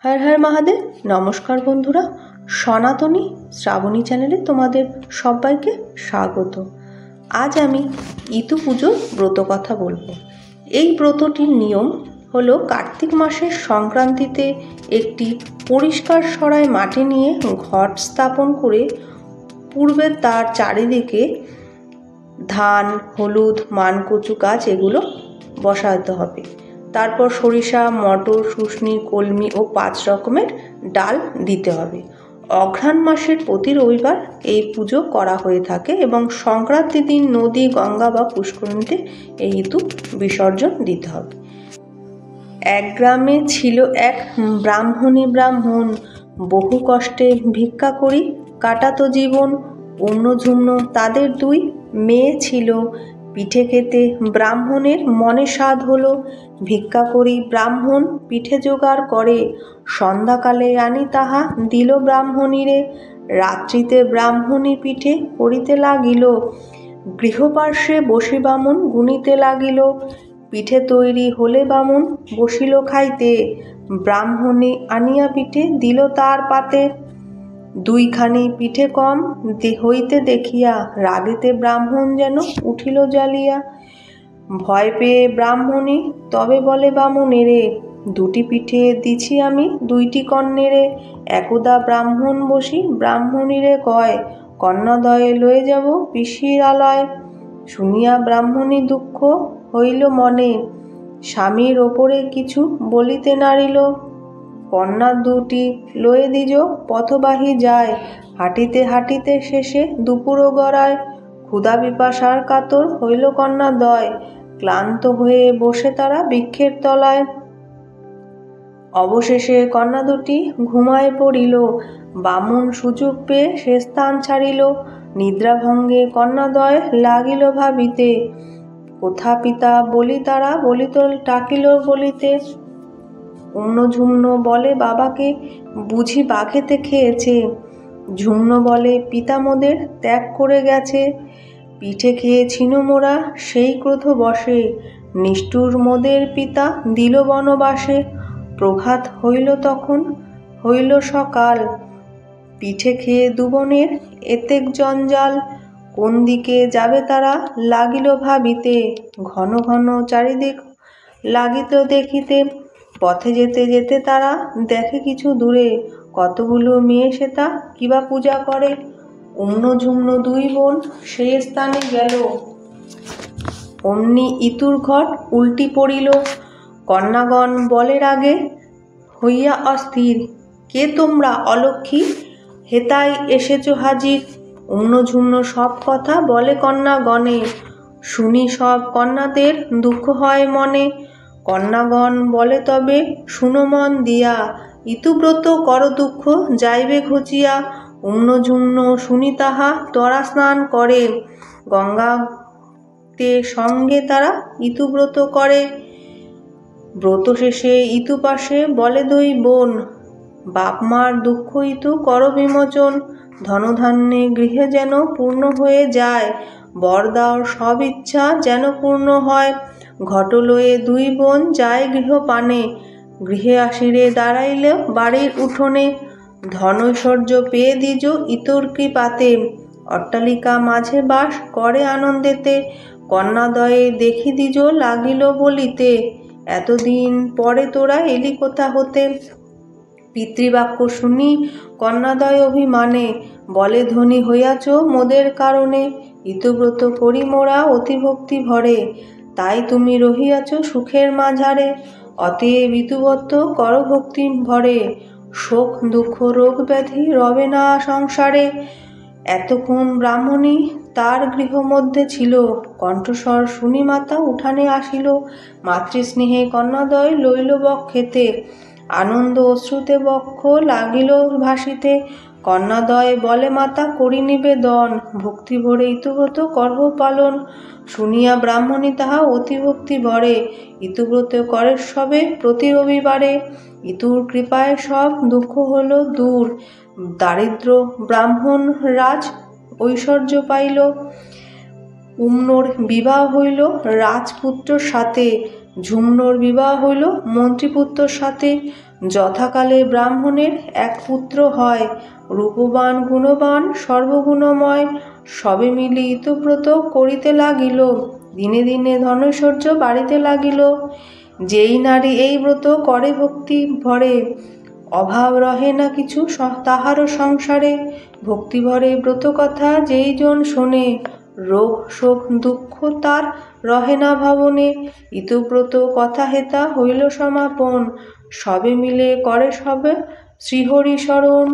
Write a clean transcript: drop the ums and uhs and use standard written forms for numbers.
হর হর মহাদেব। নমস্কার বন্ধুরা, সনাতনী শ্রাবণী চ্যানেলে তোমাদের সবাইকে স্বাগত। আজ আমি ইতু পুজোর ব্রত কথা বলবো। এই ব্রতটির নিয়ম হলো কার্তিক মাসের সংক্রান্তিতে একটি পরিষ্কার সরায় মাটি নিয়ে ঘট স্থাপন করে পূর্বে তার চারিদিকে ধান, হলুদ, মানকচু গাছ এগুলো বসাতে হবে। তারপর সরিষা, মটর, শুশনি, কলমি ও 5 রকমের ডাল দিতে হবে। অঘ্রাণ মাসের প্রতি রবিবার এই পুজো করা হয়ে থাকে এবং সংক্রান্তির দিন নদী, গঙ্গা বা পুষ্করিণীতে এই ইতু বিসর্জন দিতে হবে। এক গ্রামে ছিল এক ব্রাহ্মণ, বহু কষ্টে ভিক্ষা করি কাটাতো জীবন। অন্যঝুম্ন তাদের 2 মেয়ে ছিল। পিঠে খেতে ব্রাহ্মণের মনে স্বাদ হলো। ভিক্ষা করি ব্রাহ্মণ পিঠে জোগাড় করে, সন্ধ্যাকালে আনি তাহা দিল ব্রাহ্মণীরে। রাত্রিতে ব্রাহ্মণী পিঠে করিতে লাগিল, গৃহপার্শ্বে বসি বামুন গুনিতে লাগিল। পিঠে তৈরি হলে বামুন বসিল খাইতে, ব্রাহ্মণী আনিয়া পিঠে দিল তার পাতে। 2 খানি পিঠে কম হইতে দেখিয়া, রাগেতে ব্রাহ্মণ যেন উঠিল জ্বালিয়া। ভয় পেয়ে ব্রাহ্মণী তবে বলে বামুনেরে, 2টি পিঠে দিছি আমি 2টি কন্যেরে। একদা ব্রাহ্মণ বসি ব্রাহ্মণীরে কয়, কন্যাদয়ে লয়ে যাব পিসির আলয়। শুনিয়া ব্রাহ্মণী দুঃখ হইল মনে, স্বামীর ওপরে কিছু বলিতে নারিল। কন্যা 2টি লয়ে দিজ পথবাহী যায়, হাঁটিতে হাঁটিতে শেষে দুপুরও গড়ায়। ক্ষুধা পিপাসার কাতর হইল কন্যাদ্বয়, ক্লান্ত হয়ে বসে তারা বৃক্ষের তলায়। অবশেষে কন্যা 2টি ঘুমায় পড়িল, বামুন সুযোগ পেয়ে সে স্থান ছাড়িল। নিদ্রাভঙ্গে কন্যাদ্বয় লাগিল ভাবিতে, কোথা পিতা বলি তারা বলিত ডাকিল বলিতে। অন্যঝুম্ন বলে বাবাকে বুঝি বাঘেতে খেয়েছে, ঝুম্ন বলে পিতা মোদের ত্যাগ করে গেছে। পিঠে খেয়ে ছিন মোরা সেই ক্রোধ বশে, নিষ্ঠুর মোদের পিতা দিল বনবাসে। প্রভাত হইল তখন হইল সকাল, পিঠে খেয়ে 2 বোনের এতেক জঞ্জাল। কোন দিকে যাবে তারা লাগিল ভাবিতে, ঘন ঘন চারিদিক লাগিত দেখিতে। পথে যেতে যেতে তারা দেখে কিছু দূরে, কতগুলো মেয়ে সেটা কিবা পূজা করে। অন্যঝুম্ন 2 বোন সেই স্থানে গেল, অমনি ইতুর ঘট উল্টি পড়িল। কন্যাগণ বলে রাগে হইয়া অস্থির, কে তোমরা অলক্ষী, হেতাই এসেছ হাজির। অন্যঝুম্ন সব কথা বলে কন্যাগণে, শুনি সব কন্যাদের দুঃখ হয় মনে। কন্যাগণ বলে তবে শুনো মন দিয়া, ইতুব্রত কর দুঃখ যাইবে ঘুচিয়া। অন্যঝুম্ন শুনি তাহা তরা স্নান করে, গঙ্গাতে সঙ্গে তারা ইতুব্রত করে। ব্রত শেষে ইতু পাশে বলে 2 বোন, বাপ মার দুঃখ ইতু কর বিমোচন। ধনধান্যে গৃহে যেন পূর্ণ হয়ে যায়, বর দাও সব ইচ্ছা যেন পূর্ণ হয়। ঘট লয়ে 2 বোন যায় গৃহপানে, গৃহে আসিরে দাঁড়াইল বাড়ির উঠোনে। ধন ঐশ্বর্য পেয়ে দিজ ইতর কৃপাতে, অট্টালিকা মাঝে বাস করে আনন্দেতে। কন্যাদ্বয়ে দেখি দিজ লাগিল বলিতে, এতদিন পরে তোরা এলি কোথা হতে। পিতৃবাক্য শুনি কন্যাদ্বয় অভিমানে, বলে ধনী হইয়াছ মোদের কারণে। ইতুব্রত করি মোরা অতিভক্তি ভরে, তাই তুমি রহিয়াছ সুখের মাঝারে। অতএব ইতুব্রত কর ভক্তি ভরে, শোক দুঃখ রোগ ব্যাধি রবে না সংসারে। এতক্ষণ ব্রাহ্মণী তার গৃহ মধ্যে ছিল, কণ্ঠস্বর শুনি মাতা উঠানে আসিল। মাতৃস্নেহে কন্যাদ্বয় লইল বক্ষেতে, আনন্দ অশ্রুতে বক্ষ লাগিল ভাসিতে। কন্যাদ্বয় বলে মাতা করি নিবেদন, ভক্তি ভরে ইতুব্রত করহ পালন। শুনিয়া ব্রাহ্মণী তাহা অতিভক্তি ভরে, ইতুব্রত করে সবে প্রতি রবিবারে। ইতুর কৃপায় সব দুঃখ হল দূর, দারিদ্র ব্রাহ্মণ রাজ ঐশ্বর্য পাইল। উম্নর বিবাহ হইল রাজপুত্রর সাথে, ঝুম্নর বিবাহ হইল মন্ত্রীপুত্রর সাথে। যথাকালে ব্রাহ্মণের এক পুত্র হয়, রূপবান গুণবান সর্বগুণময়। সবে মিলে ইতব্রত করিতে লাগিল, দিনে দিনে ধনৈশ্বর্য বাড়িতে লাগিল। যেই নারী এই ব্রত করে ভক্তি ভরে, অভাব রহে না কিছু তাহারও সংসারে। ভক্তি ভরে ব্রত কথা যেই জন শোনে, রোগ শোক দুঃখ তার রহে না ভবনে। ইতব্রত কথা হেতা হইল সমাপন, সবে মিলে করে সবে শ্রীহরি শরণ।